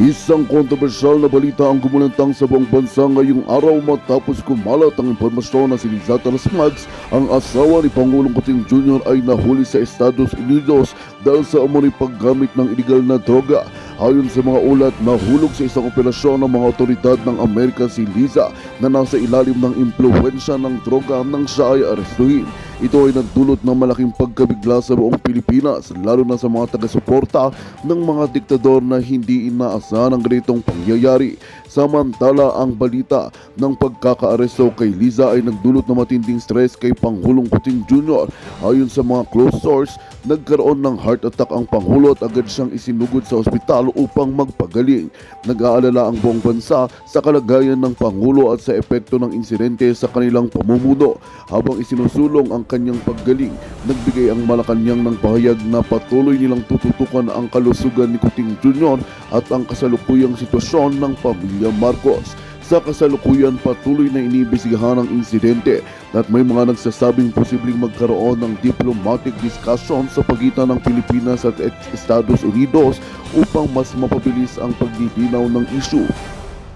Isang kontrobersyal na balita ang gumulantang sa buong bansa ngayong araw matapos kumalat ang impormasyon na si Lizata Mags, ang asawa ni Pangulong Kuting Jr. ay nahuli sa Estados Unidos dahil sa umano'y paggamit ng iligal na droga. Ayon sa mga ulat, nahulog sa isang operasyon ng mga otoridad ng Amerika si Liza na nasa ilalim ng impluwensya ng droga nang siya ay arestuhin. Ito ay nagdulot ng malaking pagkabigla sa buong Pilipinas, lalo na sa mga taga-suporta ng mga diktador na hindi inaasahan ang ganitong pangyayari. Samantala, ang balita ng pagkakaaresto kay Liza ay nagdulot ng matinding stress kay Pangulong Kuting Jr. Ayon sa mga close source, nagkaroon ng heart attack ang Pangulo at agad siyang isinugod sa ospital upang magpagaling. Nag-aalala ang buong bansa sa kalagayan ng Pangulo at sa epekto ng insidente sa kanilang pamumuno. Habang isinusulong ang kanyang paggaling, nagbigay ang Malacanang ng pahayag na patuloy nilang tututukan ang kalusugan ni Kuting Jr. at ang kasalukuyang sitwasyon ng pamilya Marcos. Sa kasalukuyan, patuloy na iniimbestigahan ang insidente at may mga nagsasabing posibleng magkaroon ng diplomatic discussion sa pagitan ng Pilipinas at Estados Unidos upang mas mapabilis ang pagdilinaw ng issue.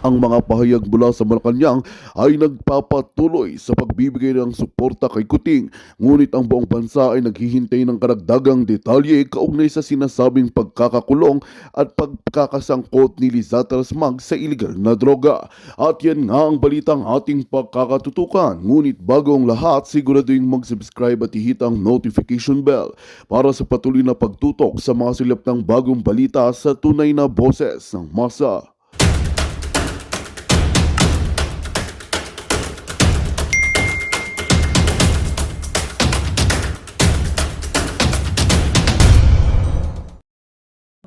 Ang mga pahayag mula sa Malacanang ay nagpapatuloy sa pagbibigay ng suporta kay Kuting, ngunit ang buong bansa ay naghihintay ng karagdagang detalye kaugnay sa sinasabing pagkakakulong at pagkakasangkot ni Lizata Mags sa iligal na droga. At yan nga ang balitang ating pagkakatutukan, ngunit bago ang lahat, siguraduhin mag-subscribe at i-hit ang notification bell para sa patuloy na pagtutok sa mga silap ng bagong balita sa tunay na boses ng masa.